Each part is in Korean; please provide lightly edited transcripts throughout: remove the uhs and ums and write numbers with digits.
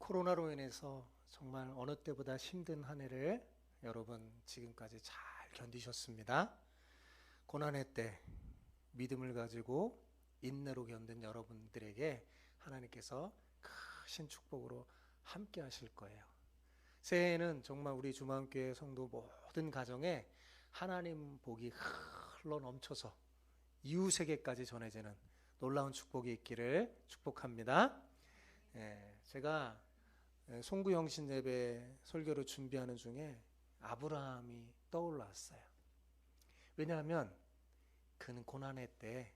코로나로 인해서 정말 어느 때보다 힘든 한 해를 여러분 지금까지 잘 견디셨습니다. 고난의 때 믿음을 가지고 인내로 견딘 여러분들에게 하나님께서 크신 축복으로 함께 하실 거예요. 새해에는 정말 우리 주마음교회 성도 모든 가정에 하나님 복이 흘러 넘쳐서 이웃에게까지 전해지는 놀라운 축복이 있기를 축복합니다. 제가 송구 영신 예배 설교를 준비하는 중에 아브라함이 떠올랐어요. 왜냐하면 그는 고난의 때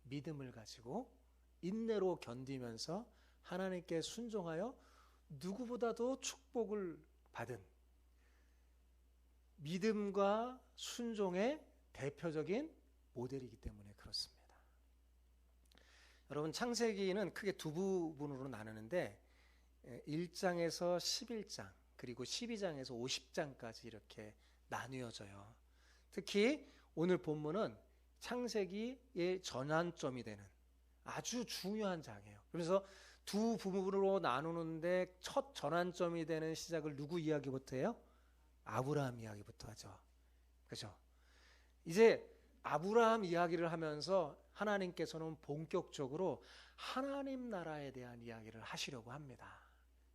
믿음을 가지고 인내로 견디면서 하나님께 순종하여 누구보다도 축복을 받은 믿음과 순종의 대표적인 모델이기 때문에 그렇습니다. 여러분, 창세기는 크게 두 부분으로 나누는데 1장에서 11장 그리고 12장에서 50장까지 이렇게 나뉘어져요. 특히 오늘 본문은 창세기의 전환점이 되는 아주 중요한 장이에요. 그래서 두 부분으로 나누는데 첫 전환점이 되는 시작을 누구 이야기부터 해요? 아브라함 이야기부터 하죠. 그죠? 이제 아브라함 이야기를 하면서 하나님께서는 본격적으로 하나님 나라에 대한 이야기를 하시려고 합니다.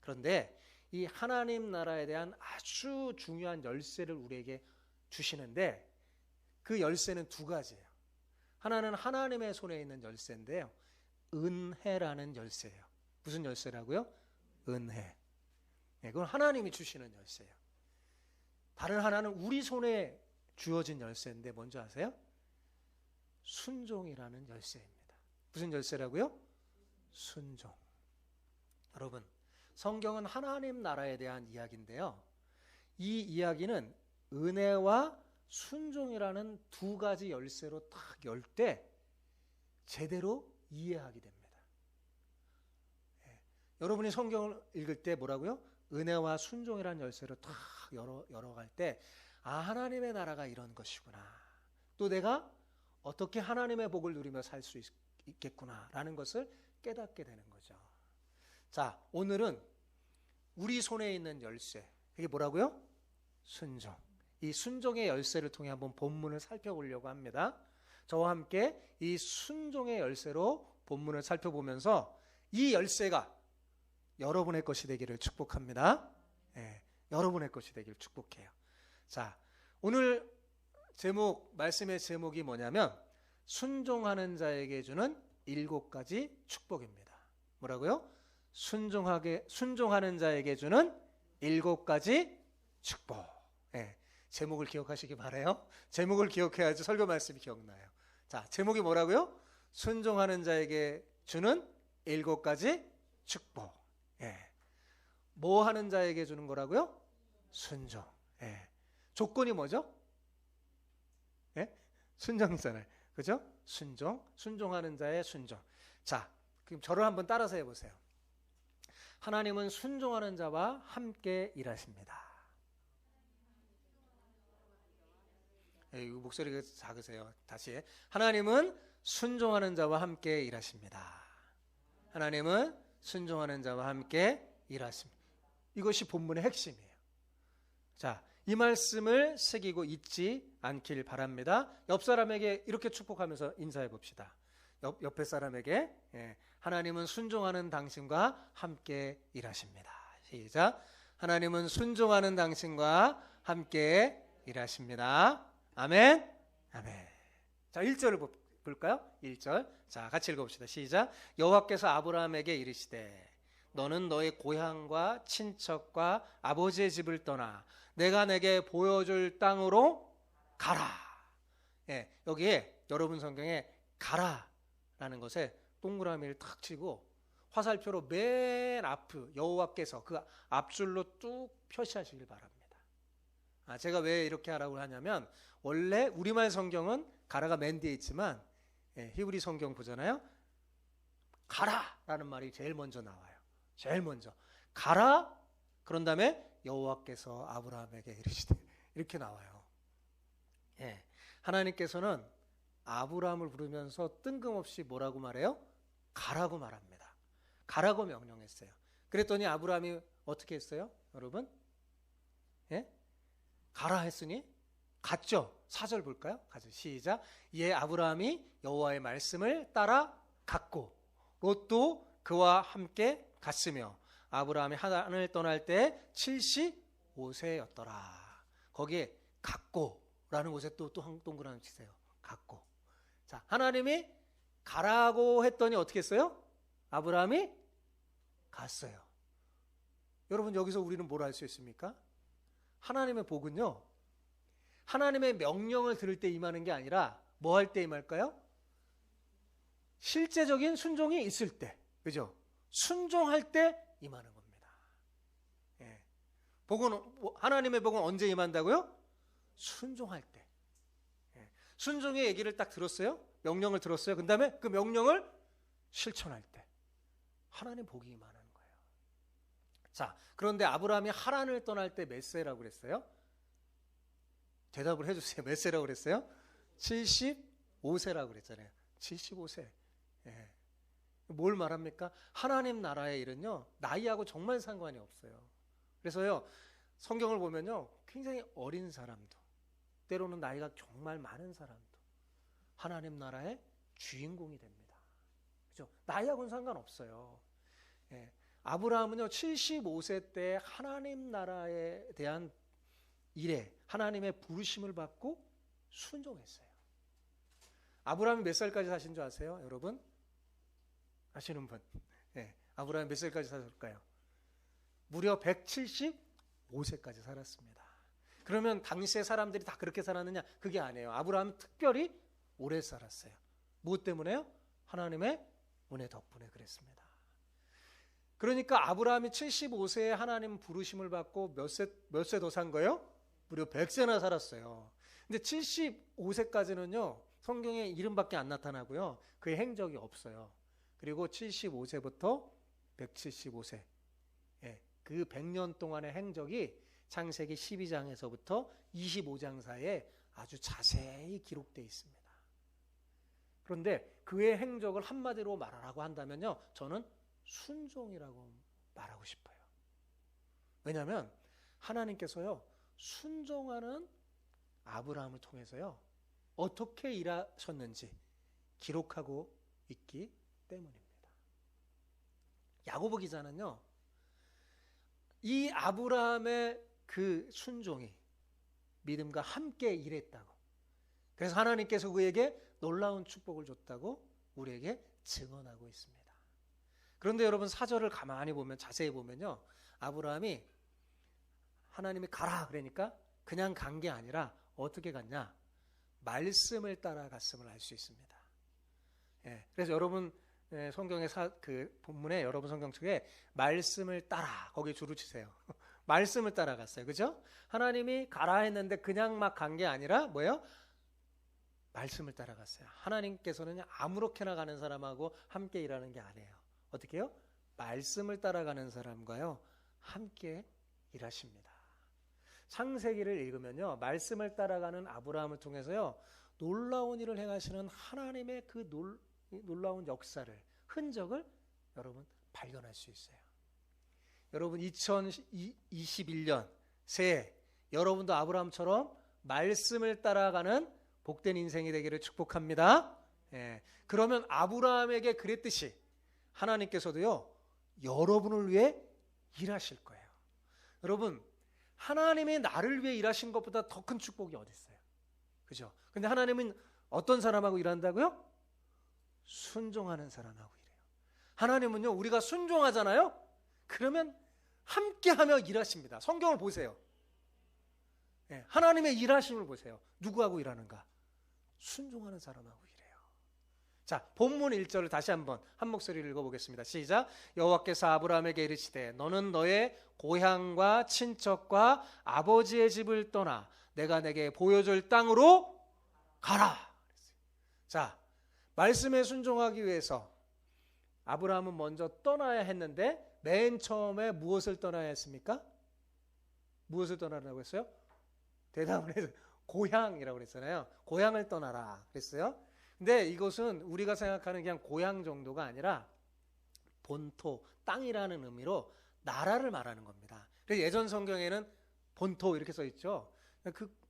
그런데 이 하나님 나라에 대한 아주 중요한 열쇠를 우리에게 주시는데 그 열쇠는 두 가지예요. 하나는 하나님의 손에 있는 열쇠인데요. 은혜라는 열쇠예요. 무슨 열쇠라고요? 은혜. 그건 하나님이 주시는 열쇠예요. 다른 하나는 우리 손에 주어진 열쇠인데 뭔지 아세요? 순종이라는 열쇠입니다. 무슨 열쇠라고요? 순종. 여러분, 성경은 하나님 나라에 대한 이야기인데요. 이 이야기는 은혜와 순종이라는 두 가지 열쇠로 딱 열 때 제대로 이해하게 됩니다. 여러분이 성경을 읽을 때 뭐라고요? 은혜와 순종이라는 열쇠로 딱 열어갈 때 하나님의 나라가 이런 것이구나. 또 내가 어떻게 하나님의 복을 누리며 살 수 있겠구나라는 것을 깨닫게 되는 거죠. 자, 오늘은 우리 손에 있는 열쇠. 이게 뭐라고요? 순종. 이 순종의 열쇠를 통해 한번 본문을 살펴보려고 합니다. 저와 함께 이 순종의 열쇠로 본문을 살펴보면서 이 열쇠가 여러분의 것이 되기를 축복합니다. 여러분의 것이 되기를 축복해요. 자, 오늘 말씀의 제목이 뭐냐면 순종하는 자에게 주는 7가지 축복입니다. 뭐라고요? 순종하는 자에게 주는 7가지 축복. 제목을 기억하시기 바라요. 제목을 기억해야지 설교 말씀이 기억나요. 자, 제목이 뭐라고요? 순종하는 자에게 주는 7가지 축복. 뭐 하는 자에게 주는 거라고요? 순종. 조건이 뭐죠? 순종잖아요. 그죠? 순종하는 자의 순종. 자, 그럼 저를 한번 따라서 해보세요. 하나님은 순종하는 자와 함께 일하십니다. 목소리가 작으세요. 다시. 하나님은 순종하는 자와 함께 일하십니다. 하나님은 순종하는 자와 함께 일하십니다. 이것이 본문의 핵심이에요. 자, 이 말씀을 새기고 잊지 않길 바랍니다. 옆 사람에게 이렇게 축복하면서 인사해 봅시다. 옆에 사람에게 하나님은 순종하는 당신과 함께 일하십니다. 시작. 하나님은 순종하는 당신과 함께 일하십니다. 아멘. 아멘. 자, 1절을 볼까요? 1절. 자, 같이 읽어봅시다. 시작. 여호와께서 아브라함에게 이르시되 너는 너의 고향과 친척과 아버지의 집을 떠나 내가 내게 보여줄 땅으로 가라. 여기에 여러분 성경에 가라라는 것에 동그라미를 탁 치고 화살표로 맨 앞 여호와께서 그 앞줄로 뚝 표시하시길 바랍니다. 제가 왜 이렇게 하라고 하냐면 원래 우리말 성경은 가라가 맨 뒤에 있지만 히브리 성경 보잖아요. 가라라는 말이 제일 먼저 나와요. 제일 먼저 가라. 그런 다음에 여호와께서 아브라함에게 이르시되 이렇게 나와요. 하나님께서는 아브라함을 부르면서 뜬금없이 뭐라고 말해요? 가라고 말합니다. 가라고 명령했어요. 그랬더니 아브라함이 어떻게 했어요? 여러분? 예? 가라 했으니 갔죠. 4절 볼까요? 가죠. 시작. 이에 아브라함이 여호와의 말씀을 따라 갔고 롯도 그와 함께 갔으며 아브라함이 하란을 떠날 때 75세였더라. 거기에 갔고라는 곳에 또 한 동그라미 치세요. 갔고. 자, 하나님이 가라고 했더니 어떻게 했어요? 아브라함이 갔어요. 여러분 여기서 우리는 뭘 알 수 있습니까? 하나님의 복은요, 하나님의 명령을 들을 때 임하는 게 아니라 뭐 할 때 임할까요? 실제적인 순종이 있을 때, 그죠? 순종할 때 임하는 겁니다. 예. 복은, 하나님의 복은 언제 임한다고요? 순종할 때. 예. 순종의 얘기를 딱 들었어요? 명령을 들었어요? 그 다음에 그 명령을 실천할 때 하나님 복이 임하는 거예요. 자, 그런데 아브라함이 하란을 떠날 때 몇 세라고 그랬어요? 대답을 해주세요. 몇 세라고 그랬어요? 75세라고 그랬잖아요. 75세. 예. 뭘 말합니까? 하나님 나라의 일은요, 나이하고 정말 상관이 없어요. 그래서요, 성경을 보면요, 굉장히 어린 사람도, 때로는 나이가 정말 많은 사람도 하나님 나라의 주인공이 됩니다. 그죠? 나이하고는 상관없어요. 예. 아브라함은요, 75세 때 하나님 나라에 대한 일에 하나님의 부르심을 받고 순종했어요. 아브라함이 몇 살까지 사신 줄 아세요? 여러분? 아시는 분? 네. 아브라함이 몇 살까지 살았을까요? 무려 175세까지 살았습니다. 그러면 당시의 사람들이 다 그렇게 살았느냐? 그게 아니에요. 아브라함은 특별히 오래 살았어요. 무엇 때문에요? 하나님의 은혜 덕분에 그랬습니다. 그러니까 아브라함이 75세에 하나님 부르심을 받고 몇 세 더 산 거예요? 무려 100세나 살았어요. 근데 75세까지는요, 성경에 이름밖에 안 나타나고요, 그의 행적이 없어요. 그리고 75세부터 175세, 예, 그 100년 동안의 행적이 창세기 12장에서부터 25장 사이에 아주 자세히 기록되어 있습니다. 그런데 그의 행적을 한마디로 말하라고 한다면요, 저는 순종이라고 말하고 싶어요. 왜냐하면 하나님께서요, 순종하는 아브라함을 통해서요, 어떻게 일하셨는지 기록하고 있기 때문입니다. 야고보 기자는요, 이 아브라함의 그 순종이 믿음과 함께 일했다고, 그래서 하나님께서 그에게 놀라운 축복을 줬다고 우리에게 증언하고 있습니다. 그런데 여러분 4절을 가만히 보면, 자세히 보면요, 아브라함이 하나님이 가라 그러니까 그냥 간 게 아니라 어떻게 갔냐? 말씀을 따라갔음을 알 수 있습니다. 예, 그래서 여러분 성경의 그 본문에 여러분 성경책에 말씀을 따라 거기 줄을 치세요. 말씀을 따라갔어요. 그죠? 하나님이 가라 했는데 그냥 막 간 게 아니라 뭐예요? 말씀을 따라갔어요. 하나님께서는 아무렇게나 가는 사람하고 함께 일하는 게 아니에요. 어떻게 해요? 말씀을 따라가는 사람과요, 함께 일하십니다. 창세기를 읽으면요, 말씀을 따라가는 아브라함을 통해서요, 놀라운 일을 행하시는 하나님의 그 놀라운 역사를, 흔적을 여러분 발견할 수 있어요. 여러분 2021년 새해 여러분도 아브라함처럼 말씀을 따라가는 복된 인생이 되기를 축복합니다. 예, 그러면 아브라함에게 그랬듯이 하나님께서도요, 여러분을 위해 일하실 거예요. 여러분, 하나님이 나를 위해 일하신 것보다 더 큰 축복이 어디 있어요? 그죠? 근데 하나님은 어떤 사람하고 일한다고요? 순종하는 사람하고 일해요. 하나님은요, 우리가 순종하잖아요? 그러면 함께하며 일하십니다. 성경을 보세요. 네, 하나님의 일하심을 보세요. 누구하고 일하는가? 순종하는 사람하고 일해요. 자, 본문 1절을 다시 한번 한 목소리를 읽어보겠습니다. 시작. 여호와께서 아브라함에게 이르시되 너는 너의 고향과 친척과 아버지의 집을 떠나 내가 내게 보여줄 땅으로 가라. 자, 말씀에 순종하기 위해서 아브라함은 먼저 떠나야 했는데 맨 처음에 무엇을 떠나야 했습니까? 무엇을 떠나라고 했어요? 대답을 해서 고향이라고 그랬잖아요. 고향을 떠나라 그랬어요. 근데 이것은 우리가 생각하는 그냥 고향 정도가 아니라 본토, 땅이라는 의미로 나라를 말하는 겁니다. 그래서 예전 성경에는 본토 이렇게 써 있죠.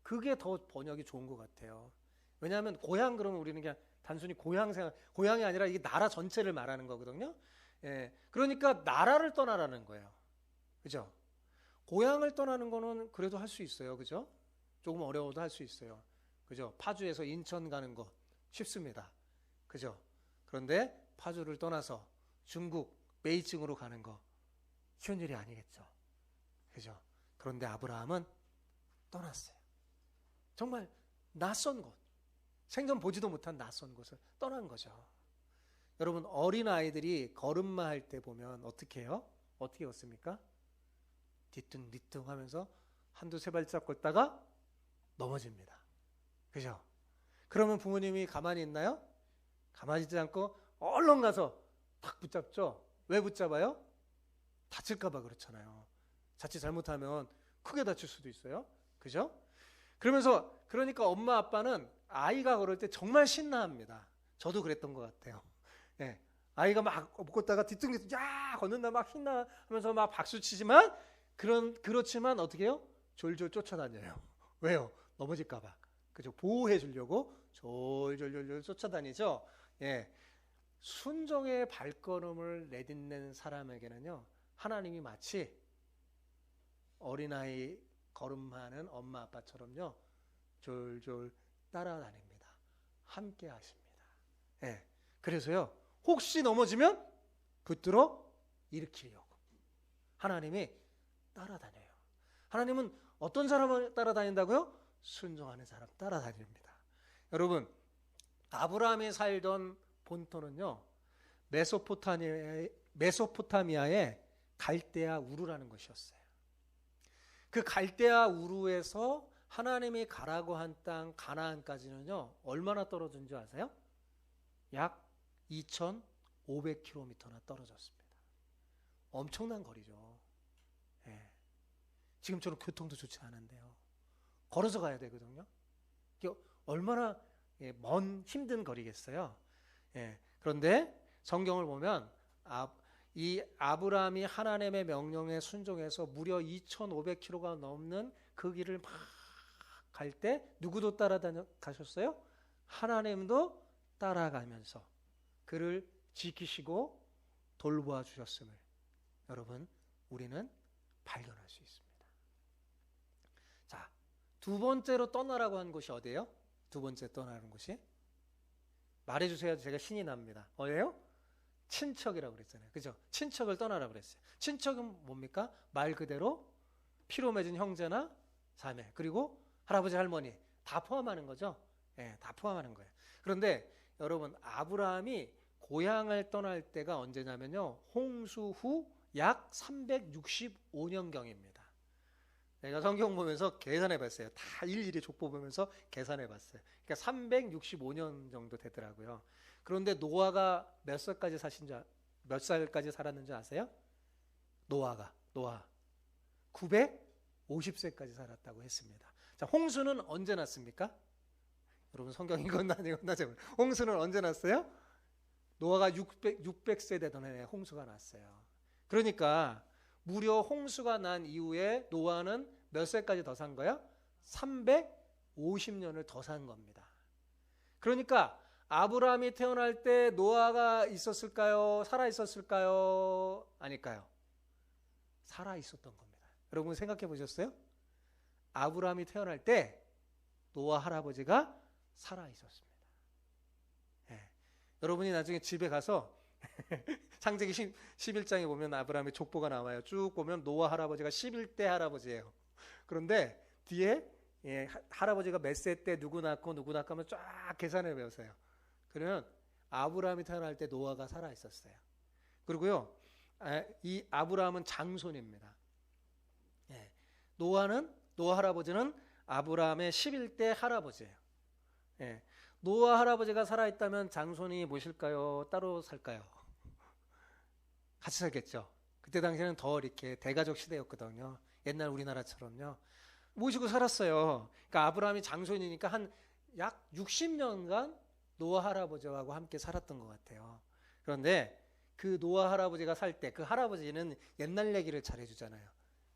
그게 더 번역이 좋은 것 같아요. 왜냐하면 고향 그러면 우리는 그냥 단순히 고향이 아니라 이게 나라 전체를 말하는 거거든요. 예, 그러니까 나라를 떠나라는 거예요. 그죠? 고향을 떠나는 거는 그래도 할 수 있어요. 그죠? 조금 어려워도 할 수 있어요. 그죠? 파주에서 인천 가는 거 쉽습니다. 그죠? 그런데 파주를 떠나서 중국 베이징으로 가는 거 쉬운 일이 아니겠죠. 그죠? 그런데 아브라함은 떠났어요. 정말 낯선 곳, 생전 보지도 못한 낯선 곳을 떠난 거죠. 여러분, 어린 아이들이 걸음마 할 때 보면 어떻게 해요? 어떻게 걷습니까? 뒤뚱뒤뚱 하면서 한두 세 발짝 걷다가 넘어집니다. 그죠? 그러면 부모님이 가만히 있나요? 가만히 있지 않고 얼른 가서 탁 붙잡죠? 왜 붙잡아요? 다칠까봐 그렇잖아요. 자칫 잘못하면 크게 다칠 수도 있어요. 그죠? 그러니까 엄마 아빠는 아이가 걸을 때 정말 신나합니다. 저도 그랬던 것 같아요. 예, 아이가 막 걷다가 뒤뚱뒤뚱 야 걷는다 막 신나하면서 막 박수 치지만 그렇지만 어떻게 해요? 졸졸 쫓아다녀요. 왜요? 넘어질까봐. 그죠? 보호해 주려고 졸졸졸 쫓아다니죠. 예, 순종의 발걸음을 내딛는 사람에게는요, 하나님이 마치 어린아이 걸음하는 엄마 아빠처럼요, 졸졸 따라다닙니다. 함께 하십니다. 예, 그래서요, 혹시 넘어지면 붙들어 일으키려고 하나님이 따라다녀요. 하나님은 어떤 사람을 따라다닌다고요? 순종하는 사람 따라다닙니다. 여러분, 아브라함이 살던 본토는요, 메소포타미아의 갈대아 우르라는 곳이었어요. 그 갈대아 우르에서 하나님이 가라고 한 땅 가나안까지는요, 얼마나 떨어진 줄 아세요? 약 2,500km나 떨어졌습니다. 엄청난 거리죠. 예. 지금처럼 교통도 좋지 않은데요. 걸어서 가야 되거든요. 이게 얼마나 먼 힘든 거리겠어요. 예. 그런데 성경을 보면 이 아브라함이 하나님의 명령에 순종해서 무려 2,500km가 넘는 그 길을 막 갈 때 누구도 가셨어요? 하나님도 따라가면서 그를 지키시고 돌보아 주셨음을 여러분, 우리는 발견할 수 있습니다. 자, 두 번째로 떠나라고 한 곳이 어디예요? 두 번째 떠나는 곳이? 말해주세요. 제가 신이 납니다. 어디예요? 친척이라고 그랬잖아요. 그죠? 친척을 떠나라고 그랬어요. 친척은 뭡니까? 말 그대로 피로 맺은 형제나 자매, 그리고 할아버지 할머니 다 포함하는 거죠. 예, 다 포함하는 거예요. 그런데 여러분, 아브라함이 고향을 떠날 때가 언제냐면요, 홍수 후 약 365년경입니다. 내가 성경 보면서 계산해 봤어요. 다 일일이 족보 보면서 계산해 봤어요. 그러니까 365년 정도 되더라고요. 그런데 노아가 몇 살까지 살았는지 아세요? 노아 950세까지 살았다고 했습니다. 자, 홍수는 언제 났습니까? 여러분, 성경 이건 나죠. 홍수는 언제 났어요? 노아가 600세 되던 해에 홍수가 났어요. 그러니까 무려 홍수가 난 이후에 노아는 몇 세까지 더 산 거야? 350년을 더 산 겁니다. 그러니까 아브라함이 태어날 때 노아가 있었을까요? 살아 있었을까요? 아닐까요? 살아 있었던 겁니다. 여러분, 생각해 보셨어요? 아브라함이 태어날 때 노아 할아버지가 살아 있었습니다. 예. 여러분이 나중에 집에 가서 창세기 11장에 보면 아브라함의 족보가 나와요. 쭉 보면 노아 할아버지가 11대 할아버지예요. 그런데 뒤에 할아버지가 몇 세 때 누구 낳고 하면 쫙 계산해 배우세요. 그러면 아브라함이 태어날 때 노아가 살아 있었어요. 그리고요, 이 아브라함은 장손입니다. 예. 노아 할아버지는 아브라함의 11대 할아버지예요. 예. 노아 할아버지가 살아있다면 장손이 모실까요? 따로 살까요? 같이 살겠죠. 그때 당시에는 더 이렇게 대가족 시대였거든요. 옛날 우리나라처럼요. 모시고 살았어요. 그러니까 아브라함이 장손이니까 한 약 60년간 노아 할아버지하고 함께 살았던 것 같아요. 그런데 그 노아 할아버지가 살 때 그 할아버지는 옛날 얘기를 잘해주잖아요.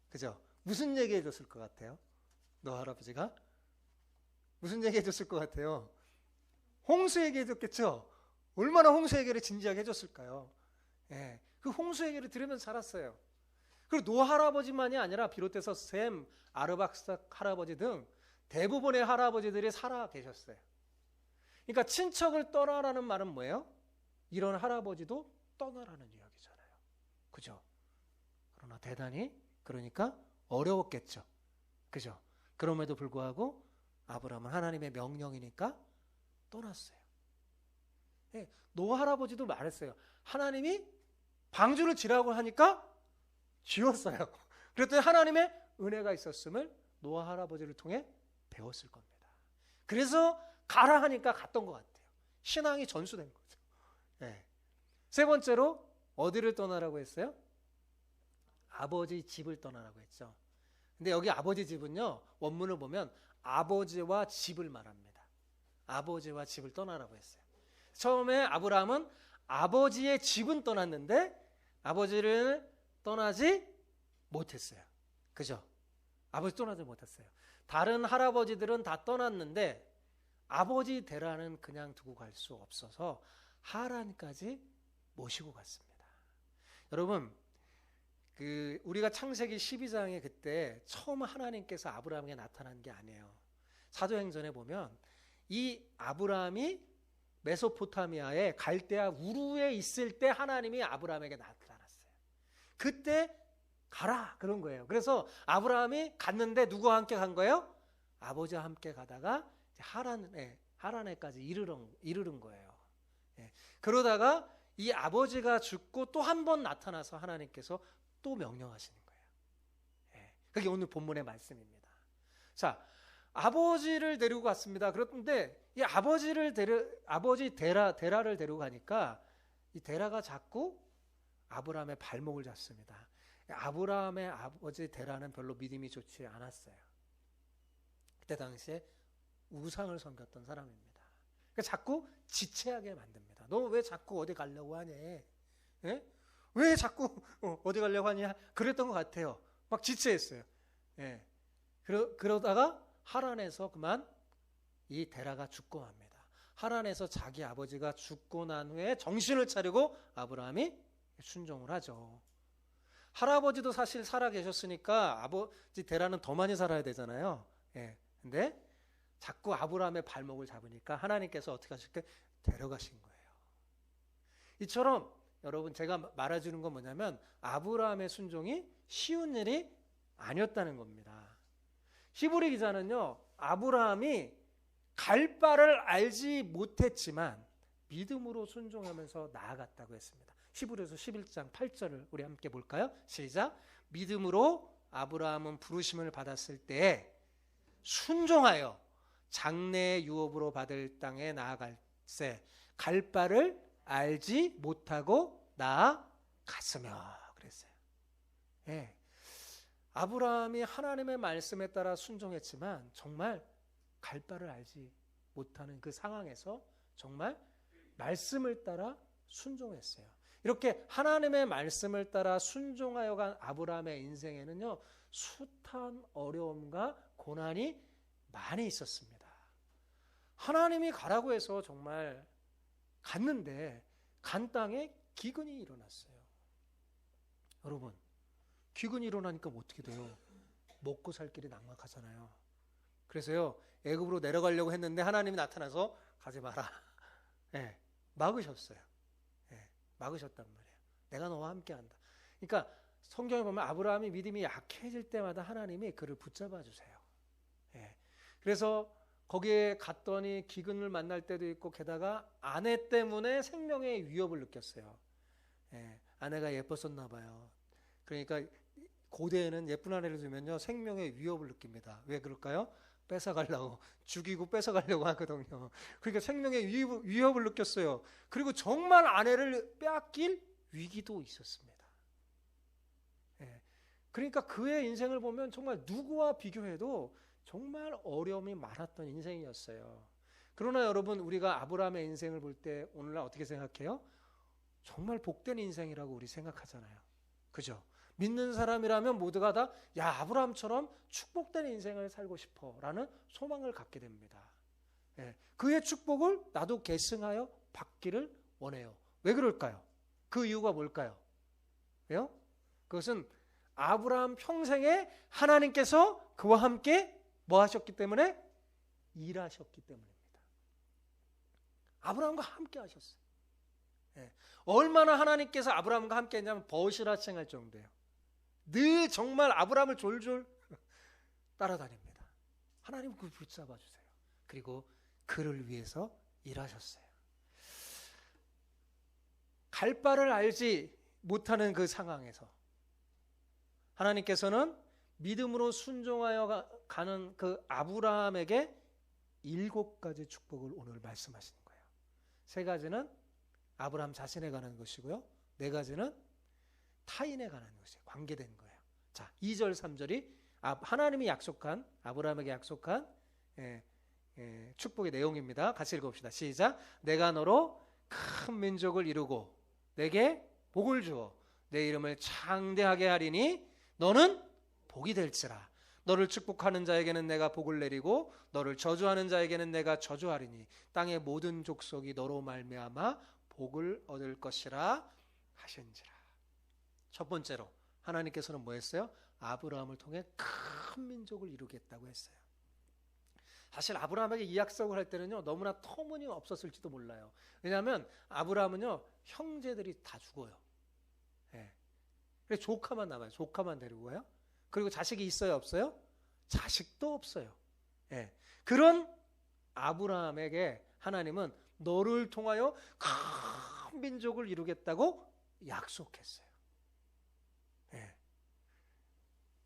그죠? 무슨 얘기 해줬을 것 같아요? 노아 할아버지가? 무슨 얘기 해줬을 것 같아요? 홍수 얘기 해줬겠죠? 얼마나 홍수 얘기를 진지하게 해줬을까요? 예, 그 홍수 얘기를 들으면서 살았어요. 그리고 노아 할아버지만이 아니라 비롯해서 셈, 아르박삭 할아버지 등 대부분의 할아버지들이 살아 계셨어요. 그러니까 친척을 떠나라는 말은 뭐예요? 이런 할아버지도 떠나라는 이야기잖아요. 그죠? 그러나 대단히 그러니까 어려웠겠죠. 그죠? 그럼에도 불구하고 아브라함은 하나님의 명령이니까 떠났어요. 예, 노아 할아버지도 말했어요. 하나님이 방주를 지라고 하니까 지었어요. 그랬더니 하나님의 은혜가 있었음을 노아 할아버지를 통해 배웠을 겁니다. 그래서 가라 하니까 갔던 것 같아요. 신앙이 전수된 거죠. 예. 세 번째로 어디를 떠나라고 했어요? 아버지 집을 떠나라고 했죠. 근데 여기 아버지 집은요, 원문을 보면 아버지와 집을 말합니다. 아버지와 집을 떠나라고 했어요. 처음에 아브라함은 아버지의 집은 떠났는데 아버지를 떠나지 못했어요. 그죠? 아버지 떠나지 못했어요. 다른 할아버지들은 다 떠났는데 아버지 데라는 그냥 두고 갈 수 없어서 하란까지 모시고 갔습니다. 여러분, 우리가 창세기 12장에 그때 처음 하나님께서 아브라함에게 나타난 게 아니에요. 사도행전에 보면 이 아브라함이 메소포타미아의 갈대아 우루에 있을 때 하나님이 아브라함에게 나타났어요. 그때 가라 그런 거예요. 그래서 아브라함이 갔는데 누구와 함께 간 거예요? 아버지와 함께 가다가 하란에까지 이르른 거예요. 예. 그러다가 이 아버지가 죽고 또 한 번 나타나서 하나님께서 또 명령하시는 거예요. 예. 그게 오늘 본문의 말씀입니다. 자, 아버지를 데리고 갔습니다. 그런데 이 아버지 데라를 데리고 가니까 이 데라가 자꾸 아브라함의 발목을 잡습니다. 아브라함의 아버지 데라는 별로 믿음이 좋지 않았어요. 그때 당시에 우상을 섬겼던 사람입니다. 그러니까 자꾸 지체하게 만듭니다. 너 왜 자꾸 어디 가려고 하니? 예? 왜 자꾸 어디 가려고 하냐? 그랬던 것 같아요. 막 지체했어요. 예. 그러다가 하란에서 그만 이 데라가 죽고 맙니다. 하란에서 자기 아버지가 죽고 난 후에 정신을 차리고 아브라함이 순종을 하죠. 할아버지도 사실 살아 계셨으니까 아버지 데라는 더 많이 살아야 되잖아요. 예. 근데 자꾸 아브라함의 발목을 잡으니까 하나님께서 어떻게 하실까? 데려가신 거예요. 이처럼 여러분 제가 말해주는 건 뭐냐면 아브라함의 순종이 쉬운 일이 아니었다는 겁니다. 히브리 기자는요, 아브라함이 갈 바를 알지 못했지만 믿음으로 순종하면서 나아갔다고 했습니다. 히브리서 11장 8절을 우리 함께 볼까요? 시작. 믿음으로 아브라함은 부르심을 받았을 때에 순종하여 장래의 유업으로 받을 땅에 나아갈새 갈 바를 알지 못하고 나아갔으며 그랬어요. 예. 아브라함이 하나님의 말씀에 따라 순종했지만 정말 갈 바를 알지 못하는 그 상황에서 정말 말씀을 따라 순종했어요. 이렇게 하나님의 말씀을 따라 순종하여 간 아브라함의 인생에는요, 숱한 어려움과 고난이 많이 있었습니다. 하나님이 가라고 해서 정말 갔는데 간 땅에 기근이 일어났어요. 여러분, 기근이 일어나니까 어떻게 돼요? 먹고 살 길이 막막하잖아요. 그래서요, 애굽으로 내려가려고 했는데 하나님이 나타나서 가지 마라. 예, 막으셨어요. 예, 막으셨단 말이에요. 내가 너와 함께한다. 그러니까 성경에 보면 아브라함이 믿음이 약해질 때마다 하나님이 그를 붙잡아 주세요. 예, 그래서 거기에 갔더니 기근을 만날 때도 있고 게다가 아내 때문에 생명의 위협을 느꼈어요. 예, 아내가 예뻤었나 봐요. 그러니까 고대에는 예쁜 아내를 두면요 생명의 위협을 느낍니다. 왜 그럴까요? 뺏어가려고, 죽이고 뺏어가려고 하거든요. 그러니까 생명의 위협을 느꼈어요. 그리고 정말 아내를 빼앗길 위기도 있었습니다. 예, 그러니까 그의 인생을 보면 정말 누구와 비교해도 정말 어려움이 많았던 인생이었어요. 그러나 여러분, 우리가 아브라함의 인생을 볼 때 오늘날 어떻게 생각해요? 정말 복된 인생이라고 우리 생각하잖아요. 그죠? 믿는 사람이라면 모두가 다 야, 아브라함처럼 축복된 인생을 살고 싶어라는 소망을 갖게 됩니다. 예, 그의 축복을 나도 계승하여 받기를 원해요. 왜 그럴까요? 그 이유가 뭘까요? 왜요? 그것은 아브라함 평생에 하나님께서 그와 함께 뭐 하셨기 때문에? 일하셨기 때문입니다. 아브라함과 함께 하셨어요. 예, 얼마나 하나님께서 아브라함과 함께 했냐면 버시라칭할 정도예요. 늘 정말 아브라함을 졸졸 따라다닙니다. 하나님 그걸 붙잡아 주세요. 그리고 그를 위해서 일하셨어요. 갈 바를 알지 못하는 그 상황에서 하나님께서는 믿음으로 순종하여 가는 그 아브라함에게 7가지 축복을 오늘 말씀하시는 거예요. 3가지는 아브라함 자신에 관한 것이고요. 4가지는 타인에 관한 것이에요. 관계된 거예요. 자, 2절 3절이 하나님이 약속한, 아브라함에게 약속한 축복의 내용입니다. 같이 읽어봅시다. 시작. 내가 너로 큰 민족을 이루고 내게 복을 주어 내 이름을 창대하게 하리니 너는 복이 될지라. 너를 축복하는 자에게는 내가 복을 내리고 너를 저주하는 자에게는 내가 저주하리니 땅의 모든 족속이 너로 말미암아 복을 얻을 것이라 하신지라. 첫 번째로 하나님께서는 뭐 했어요? 아브라함을 통해 큰 민족을 이루겠다고 했어요. 사실 아브라함에게 이 약속을 할 때는요, 너무나 터무니없었을지도 몰라요. 왜냐하면 아브라함은요, 형제들이 다 죽어요. 예. 그래서 조카만 남아요. 조카만 데리고 가요. 그리고 자식이 있어요, 없어요? 자식도 없어요. 예. 그런 아브라함에게 하나님은 너를 통하여 큰 민족을 이루겠다고 약속했어요. 예.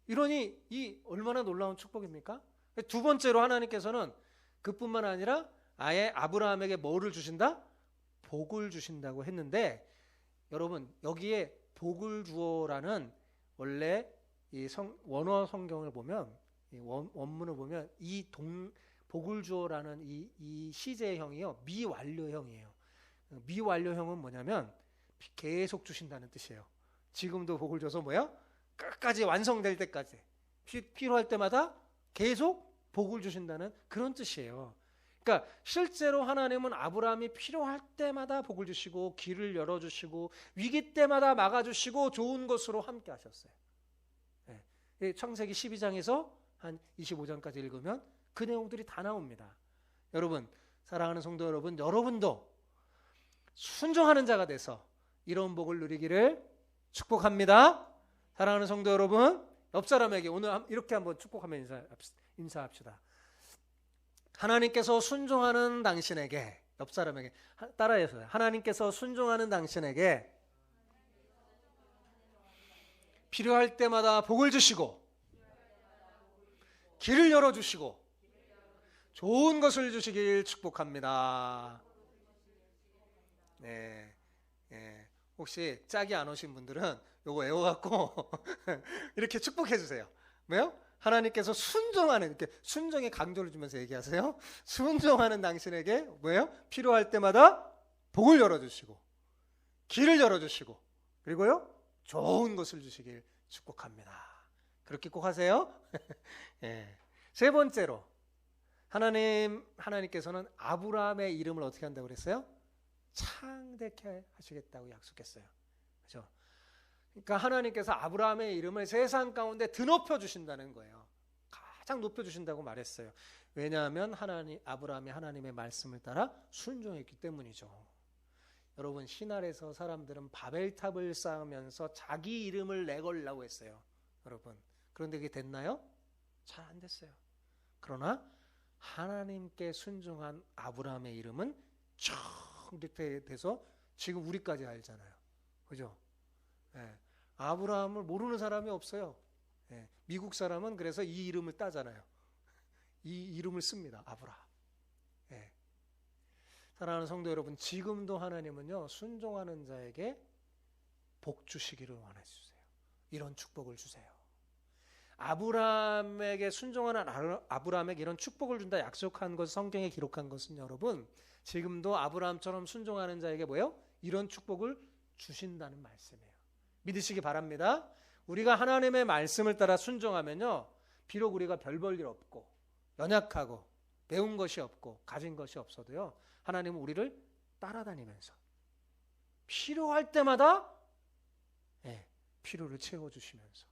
이러니 이 얼마나 놀라운 축복입니까? 두 번째로 하나님께서는 그뿐만 아니라 아예 아브라함에게 뭐를 주신다? 복을 주신다고 했는데, 여러분 여기에 복을 주어라는 원래 이 원어 성경을 보면, 원문을 보면 복을 주어라는 이 시제형이요, 미완료형이에요. 미완료형은 뭐냐면 계속 주신다는 뜻이에요. 지금도 복을 줘서 뭐야? 끝까지 완성될 때까지, 필요할 때마다 계속 복을 주신다는 그런 뜻이에요. 그러니까 실제로 하나님은 아브라함이 필요할 때마다 복을 주시고 길을 열어주시고 위기 때마다 막아주시고 좋은 것으로 함께 하셨어요. 네. 창세기 12장에서 한 25장까지 읽으면 그 내용들이 다 나옵니다. 여러분, 사랑하는 성도 여러분, 여러분도 순종하는 자가 돼서 이런 복을 누리기를 축복합니다. 사랑하는 성도 여러분, 옆 사람에게 오늘 이렇게 한번 축복하며 인사합시다. 하나님께서 순종하는 당신에게, 옆 사람에게 따라해서요. 하나님께서 순종하는 당신에게 필요할 때마다 복을 주시고 길을 열어주시고 좋은 것을 주시길 축복합니다. 네, 네. 혹시 짝이 안 오신 분들은 요거 외워갖고 이렇게 축복해 주세요. 뭐요? 하나님께서 순종하는, 이렇게 순종에 강조를 주면서 얘기하세요. 순종하는 당신에게 뭐예요? 필요할 때마다 복을 열어주시고 길을 열어주시고 그리고요 좋은 것을 주시길 축복합니다. 그렇게 꼭 하세요. 예. 세 번째로 하나님께서는 아브라함의 이름을 어떻게 한다고 그랬어요? 창대케 하시겠다고 약속했어요. 그렇죠? 그러니까 하나님께서 아브라함의 이름을 세상 가운데 드높여 주신다는 거예요. 가장 높여 주신다고 말했어요. 왜냐하면 아브라함이 하나님의 말씀을 따라 순종했기 때문이죠. 여러분, 신할에서 사람들은 바벨탑을 쌓으면서 자기 이름을 내걸라고 했어요. 여러분, 그런데 그게 됐나요? 잘 안 됐어요. 그러나 하나님께 순종한 아브라함의 이름은 쭉 이렇게 돼서 지금 우리까지 알잖아요. 그죠? 예. 아브라함을 모르는 사람이 없어요. 예. 미국 사람은 그래서 이 이름을 따잖아요. 이 이름을 씁니다. 아브라함. 예. 사랑하는 성도 여러분, 지금도 하나님은요 순종하는 자에게 복 주시기를 원해주세요. 이런 축복을 주세요. 아브라함에게 순종하는 아브라함에게 이런 축복을 준다 약속한 것, 성경에 기록한 것은 여러분 지금도 아브라함처럼 순종하는 자에게 뭐예요? 이런 축복을 주신다는 말씀이에요. 믿으시기 바랍니다. 우리가 하나님의 말씀을 따라 순종하면요, 비록 우리가 별 볼 일 없고 연약하고 배운 것이 없고 가진 것이 없어도요, 하나님은 우리를 따라다니면서 필요할 때마다 필요를 채워주시면서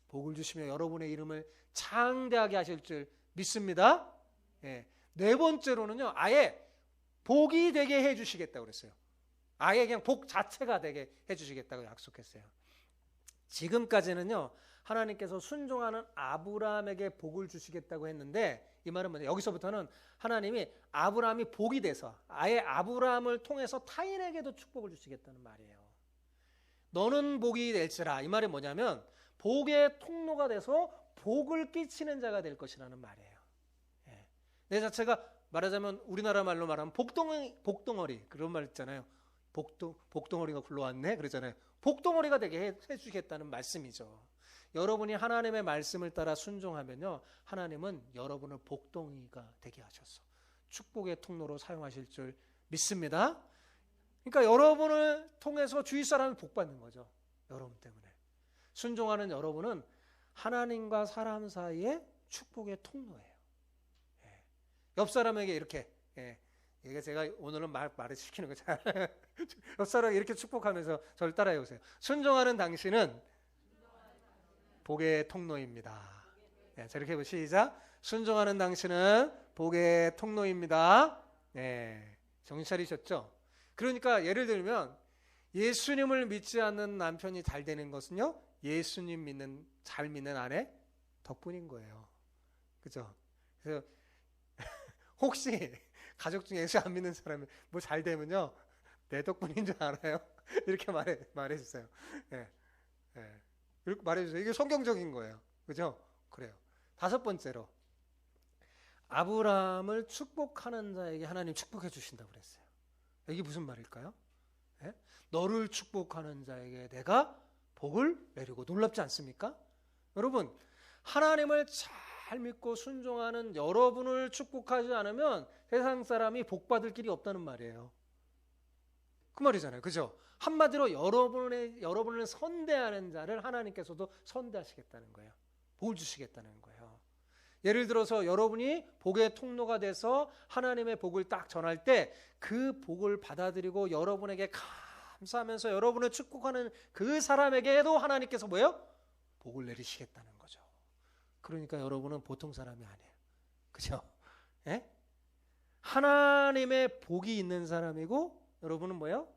복을 주시며 여러분의 이름을 장대하게 하실 줄 믿습니다. 네 번째로는요, 아예 복이 되게 해주시겠다고 그랬어요. 아예 그냥 복 자체가 되게 해주시겠다고 약속했어요. 지금까지는요, 하나님께서 순종하는 아브라함에게 복을 주시겠다고 했는데, 이 말은 뭐냐, 여기서부터는 하나님이 아브라함이 복이 돼서 아예 아브라함을 통해서 타인에게도 축복을 주시겠다는 말이에요. 너는 복이 될지라. 이 말이 뭐냐면 복의 통로가 돼서 복을 끼치는 자가 될 것이라는 말이에요. 내 자체가 말하자면 우리나라 말로 말하면 복덩어리 그런 말 있잖아요. 복덩어리가 굴러왔네 그러잖아요. 복덩어리가 되게 해주겠다는 말씀이죠. 여러분이 하나님의 말씀을 따라 순종하면요, 하나님은 여러분을 복덩이가 되게 하셔서 축복의 통로로 사용하실 줄 믿습니다. 그러니까 여러분을 통해서 주위 사람이 복받는 거죠. 여러분 때문에. 순종하는 여러분은 하나님과 사람 사이의 축복의 통로예요. 옆 사람에게 이렇게, 이게 제가 오늘은 말을 시키는 거잖아요. 옆 사람에게 이렇게 축복하면서 저를 따라해 보세요. 순종하는 당신은 복의 통로입니다. 저렇게 해보시죠. 시작. 순종하는 당신은 복의 통로입니다. 정신 차리셨죠? 그러니까 예를 들면 예수님을 믿지 않는 남편이 잘 되는 것은요, 예수님 잘 믿는 아내 덕분인 거예요. 그죠? 그래서 혹시 가족 중에 예수 안 믿는 사람이 뭐 잘 되면요, 내 덕분인 줄 알아요? 이렇게 말해주세요. 이렇게 말해주세요. 이게 성경적인 거예요. 그죠? 그래요. 다섯 번째로, 아브라함을 축복하는 자에게 하나님 축복해 주신다고 그랬어요. 이게 무슨 말일까요? 너를 축복하는 자에게 내가 복을 내리고, 놀랍지 않습니까? 여러분, 하나님을 잘 믿고 순종하는 여러분을 축복하지 않으면 세상 사람이 복받을 길이 없다는 말이에요. 그 말이잖아요. 그죠? 한마디로 여러분을 선대하는 자를 하나님께서도 선대하시겠다는 거예요. 복을 주시겠다는 거예요. 예를 들어서 여러분이 복의 통로가 돼서 하나님의 복을 딱 전할 때 그 복을 받아들이고 여러분에게 감사하면서 여러분을 축복하는 그 사람에게도 하나님께서 뭐예요? 복을 내리시겠다는 거죠. 그러니까 여러분은 보통 사람이 아니에요. 그죠? 하나님의 복이 있는 사람이고 여러분은 뭐예요?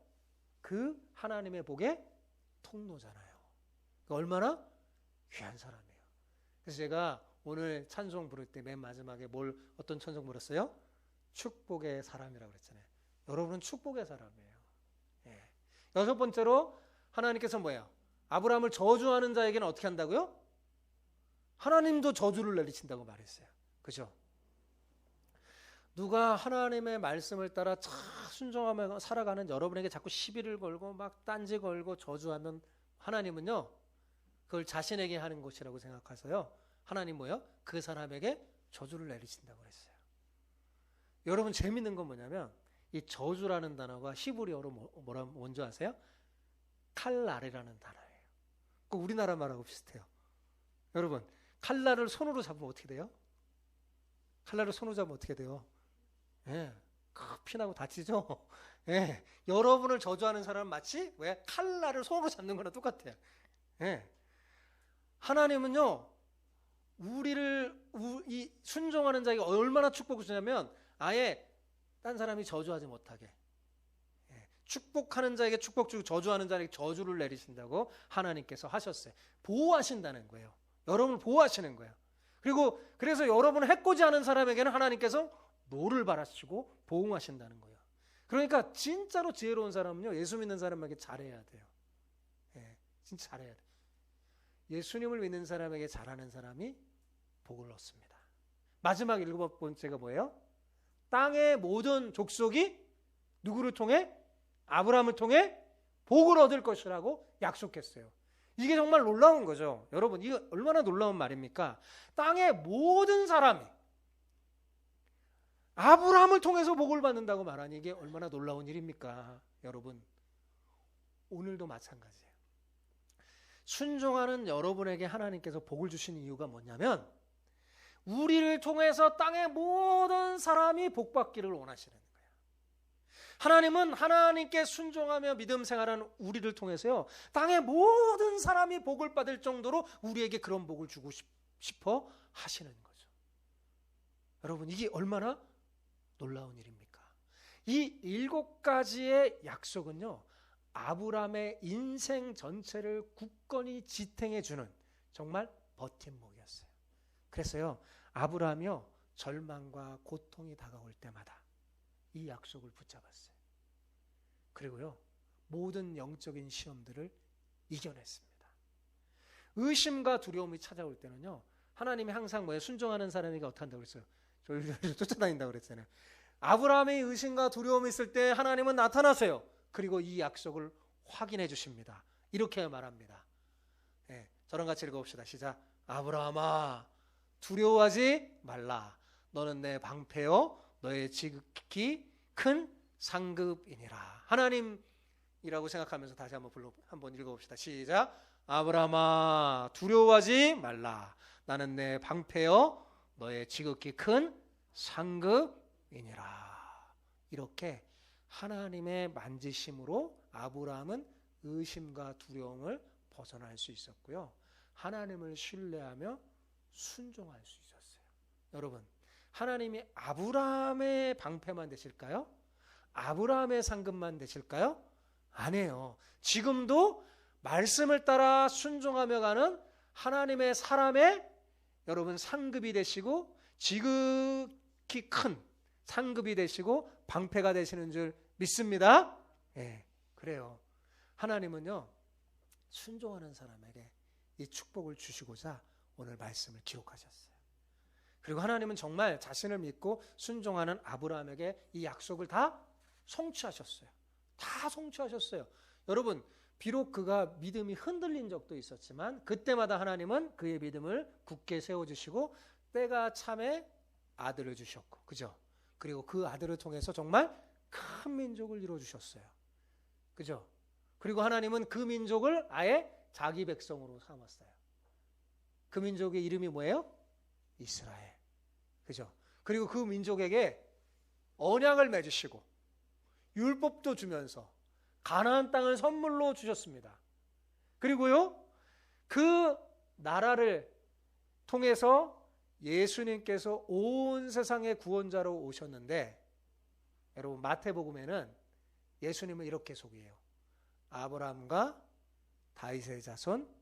그 하나님의 복의 통로잖아요. 얼마나 귀한 사람이에요. 그래서 제가 오늘 찬송 부를 때 맨 마지막에 어떤 찬송 불렀어요? 축복의 사람이라고 그랬잖아요. 여러분은 축복의 사람이에요. 여섯 번째로, 하나님께서 뭐예요? 아브라함을 저주하는 자에게는 어떻게 한다고요? 하나님도 저주를 내리친다고 말했어요. 그죠? 누가 하나님의 말씀을 따라 잘 순종하며 살아가는 여러분에게 자꾸 시비를 걸고 막 딴지 걸고 저주하면 하나님은요, 그걸 자신에게 하는 것이라고 생각해서요, 하나님 뭐예요? 그 사람에게 저주를 내리친다고 그랬어요. 여러분, 재밌는 건 뭐냐면 이 저주라는 단어가 히브리어로 뭔지 아세요? 칼날이라는 단어예요. 그 우리나라 말하고 비슷해요. 여러분, 칼날을 손으로 잡으면 어떻게 돼요? 칼날을 손으로 잡으면 어떻게 돼요? 피나고 다치죠? 여러분을 저주하는 사람은 마치 왜 칼날을 손으로 잡는 거랑 똑같아요. 하나님은요, 이 순종하는 자에게 얼마나 축복을 주냐면 아예 딴 사람이 저주하지 못하게, 축복하는 자에게 축복 주고 저주하는 자에게 저주를 내리신다고 하나님께서 하셨어요. 보호하신다는 거예요. 여러분을 보호하시는 거예요. 그리고 그래서 여러분을 해코지 하는 사람에게는 하나님께서 노를 바라시고 보응하신다는 거예요. 그러니까 진짜로 지혜로운 사람은요, 예수 믿는 사람에게 잘해야 돼요. 진짜 잘해야 돼요. 예수님을 믿는 사람에게 잘하는 사람이 복을 얻습니다. 마지막 일곱 번째가 뭐예요? 땅의 모든 족속이 누구를 통해? 아브라함을 통해 복을 얻을 것이라고 약속했어요. 이게 정말 놀라운 거죠. 여러분, 이거 얼마나 놀라운 말입니까? 땅의 모든 사람이 아브라함을 통해서 복을 받는다고 말하니 이게 얼마나 놀라운 일입니까? 여러분, 오늘도 마찬가지예요. 순종하는 여러분에게 하나님께서 복을 주시는 이유가 뭐냐면 우리를 통해서 땅의 모든 사람이 복받기를 원하시는 거예요. 하나님은 하나님께 순종하며 믿음 생활하는 우리를 통해서요, 땅의 모든 사람이 복을 받을 정도로 우리에게 그런 복을 주고 싶어 하시는 거죠. 여러분, 이게 얼마나 놀라운 일입니까? 이 7가지의 약속은요, 아브라함의 인생 전체를 굳건히 지탱해 주는 정말 버팀목이었어요. 그래서요, 아브라함이요, 절망과 고통이 다가올 때마다 이 약속을 붙잡았어요. 그리고요, 모든 영적인 시험들을 이겨냈습니다. 의심과 두려움이 찾아올 때는요, 하나님이 항상 뭐예요? 순종하는 사람에게 어떻게 한다고 그랬어요? 저희를 쫓아다닌다고 그랬잖아요. 아브라함의 의심과 두려움이 있을 때 하나님은 나타나세요. 그리고 이 약속을 확인해 주십니다. 이렇게 말합니다. 네, 저랑 같이 읽어봅시다. 시작. 아브라함아, 두려워하지 말라. 너는 내 방패요, 너의 지극히 큰 상급이니라. 하나님이라고 생각하면서 다시 한번 읽어봅시다. 시작. 아브라함아, 두려워하지 말라. 나는 내 방패요, 너의 지극히 큰 상급이니라. 이렇게 하나님의 만지심으로 아브라함은 의심과 두려움을 벗어날 수 있었고요, 하나님을 신뢰하며 순종할 수 있었어요. 여러분, 하나님이 아브라함의 방패만 되실까요? 아브라함의 상급만 되실까요? 아니에요. 지금도 말씀을 따라 순종하며 가는 하나님의 사람의 여러분 상급이 되시고 지극히 큰 상급이 되시고 방패가 되시는 줄 믿습니다. 예, 그래요. 하나님은요, 순종하는 사람에게 이 축복을 주시고자 오늘 말씀을 기록하셨어요. 그리고 하나님은 정말 자신을 믿고 순종하는 아브라함에게 이 약속을 다 성취하셨어요. 다 성취하셨어요. 여러분, 비록 그가 믿음이 흔들린 적도 있었지만 그때마다 하나님은 그의 믿음을 굳게 세워주시고 때가 참에 아들을 주셨고, 그죠? 그리고 그 아들을 통해서 정말 큰 민족을 이루어주셨어요. 그죠? 그리고 하나님은 그 민족을 아예 자기 백성으로 삼았어요. 그 민족의 이름이 뭐예요? 이스라엘. 그죠? 그리고 그 민족에게 언약을 맺으시고 율법도 주면서 가나안 땅을 선물로 주셨습니다. 그리고요, 그 나라를 통해서 예수님께서 온 세상의 구원자로 오셨는데, 여러분 마태복음에는 예수님을 이렇게 소개해요. 아브라함과 다윗의 자손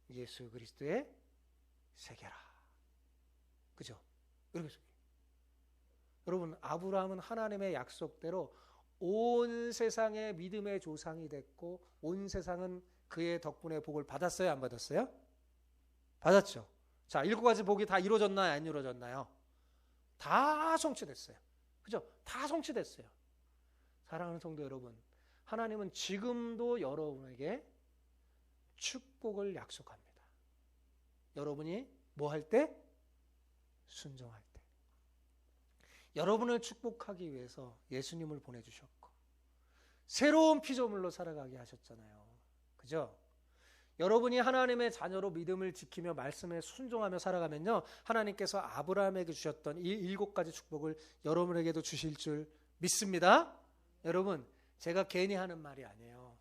예수 그리스도의 세계라. 그죠? 이렇게 소개해요. 여러분, 아브라함은 하나님의 약속대로 온 세상의 믿음의 조상이 됐고 온 세상은 그의 덕분에 복을 받았어요? 안 받았어요? 받았죠. 자, 7가지 복이 다 이루어졌나요? 안 이루어졌나요? 다 성취됐어요. 그죠? 다 성취됐어요. 사랑하는 성도 여러분, 하나님은 지금도 여러분에게 축복을 약속합니다. 여러분이 뭐 할 때? 순종할 때. 여러분을 축복하기 위해서 예수님을 보내주셨고 새로운 피조물로 살아가게 하셨잖아요. 그죠? 여러분이 하나님의 자녀로 믿음을 지키며 말씀에 순종하며 살아가면요, 하나님께서 아브라함에게 주셨던 이 7가지 축복을 여러분에게도 주실 줄 믿습니다. 여러분, 제가 괜히 하는 말이 아니에요.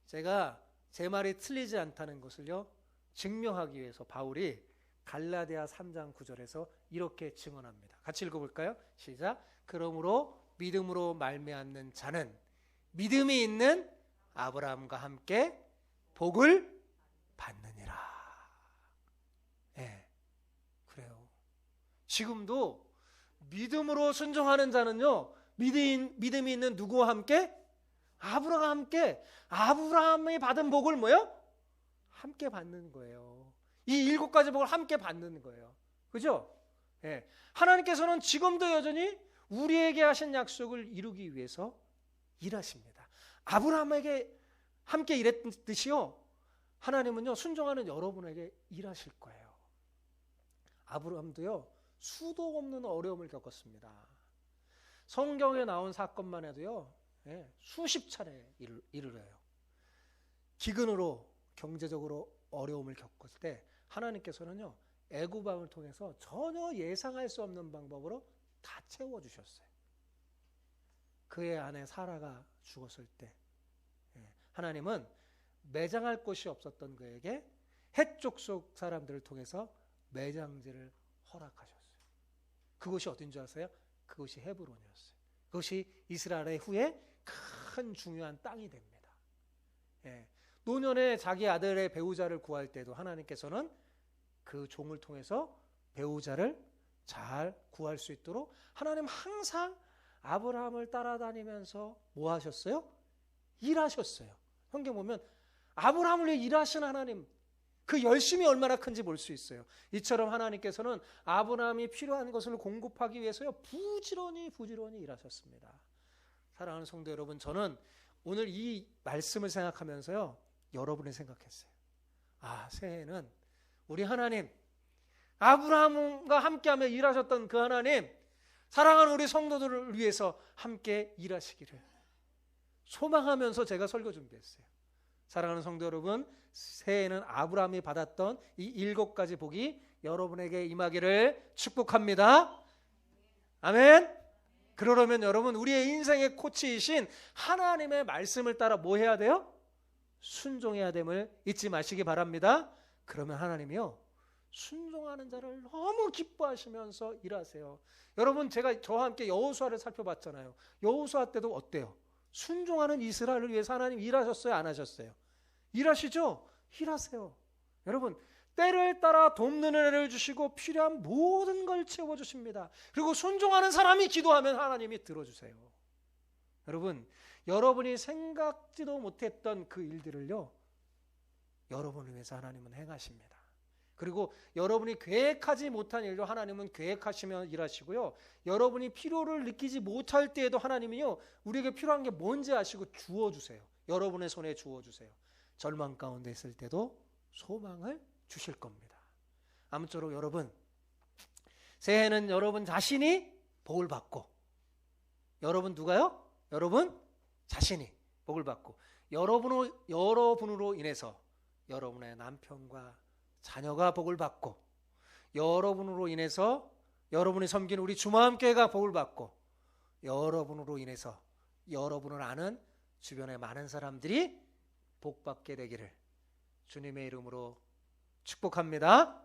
제가 제 말이 틀리지 않다는 것을요 증명하기 위해서 바울이 갈라디아 3장 9절에서 이렇게 증언합니다. 같이 읽어볼까요? 시작. 그러므로 믿음으로 말미암는 자는 믿음이 있는 아브라함과 함께 복을 받느니라. 예, 그래요. 지금도 믿음으로 순종하는 자는요, 믿음이 있는 누구와 함께? 아브라함과 함께. 아브라함이 받은 복을 뭐요? 함께 받는 거예요. 이 7가지 복을 함께 받는 거예요. 그죠? 예. 하나님께서는 지금도 여전히 우리에게 하신 약속을 이루기 위해서 일하십니다. 아브라함에게 함께 일했듯이요, 하나님은요 순종하는 여러분에게 일하실 거예요. 아브라함도요 수도 없는 어려움을 겪었습니다. 성경에 나온 사건만 해도요 수십 차례 이르러요. 기근으로 경제적으로 어려움을 겪을 때 하나님께서는요, 애굽왕을 통해서 전혀 예상할 수 없는 방법으로 다 채워주셨어요. 그의 아내 사라가 죽었을 때 하나님은 매장할 곳이 없었던 그에게 헷 족속 사람들을 통해서 매장지를 허락하셨어요. 그곳이 어딘 줄 아세요? 그곳이 헤브론이었어요. 그것이 이스라엘의 후에 큰 중요한 땅이 됩니다. 노년에 자기 아들의 배우자를 구할 때도 하나님께서는 그 종을 통해서 배우자를 잘 구할 수 있도록 하나님 항상 아브라함을 따라다니면서 뭐 하셨어요? 일하셨어요. 성경 보면 아브라함을 위해 일하신 하나님, 그 열심이 얼마나 큰지 볼 수 있어요. 이처럼 하나님께서는 아브라함이 필요한 것을 공급하기 위해서요, 부지런히 일하셨습니다. 사랑하는 성도 여러분, 저는 오늘 이 말씀을 생각하면서요, 여러분을 생각했어요. 새해에는 우리 하나님, 아브라함과 함께하며 일하셨던 그 하나님, 사랑하는 우리 성도들을 위해서 함께 일하시기를 소망하면서 제가 설교 준비했어요. 사랑하는 성도 여러분, 새해에는 아브라함이 받았던 이 7가지 복이 여러분에게 임하기를 축복합니다. 아멘. 그러려면 여러분, 우리의 인생의 코치이신 하나님의 말씀을 따라 뭐 해야 돼요? 순종해야 됨을 잊지 마시기 바랍니다. 그러면 하나님이요, 순종하는 자를 너무 기뻐하시면서 일하세요. 여러분, 제가 저와 함께 여호수아를 살펴봤잖아요. 여호수아 때도 어때요? 순종하는 이스라엘을 위해서 하나님 일하셨어요? 안 하셨어요? 일하시죠? 일하세요. 여러분, 때를 따라 돕는 은혜를 주시고 필요한 모든 걸 채워주십니다. 그리고 순종하는 사람이 기도하면 하나님이 들어주세요. 여러분, 여러분이 생각지도 못했던 그 일들을요, 여러분을 위해서 하나님은 행하십니다. 그리고 여러분이 계획하지 못한 일도 하나님은 계획하시며 일하시고요, 여러분이 필요를 느끼지 못할 때에도 하나님은요, 우리에게 필요한 게 뭔지 아시고 주어주세요. 여러분의 손에 주어주세요. 절망 가운데 있을 때도 소망을 주실 겁니다. 아무쪼록 여러분, 새해는 여러분 자신이 복을 받고, 여러분 누가요? 여러분 자신이 복을 받고, 여러분으로 인해서 여러분의 남편과 자녀가 복을 받고, 여러분으로 인해서 여러분이 섬기는 우리 주마함교회가 복을 받고, 여러분으로 인해서 여러분을 아는 주변의 많은 사람들이 복 받게 되기를 주님의 이름으로 축복합니다.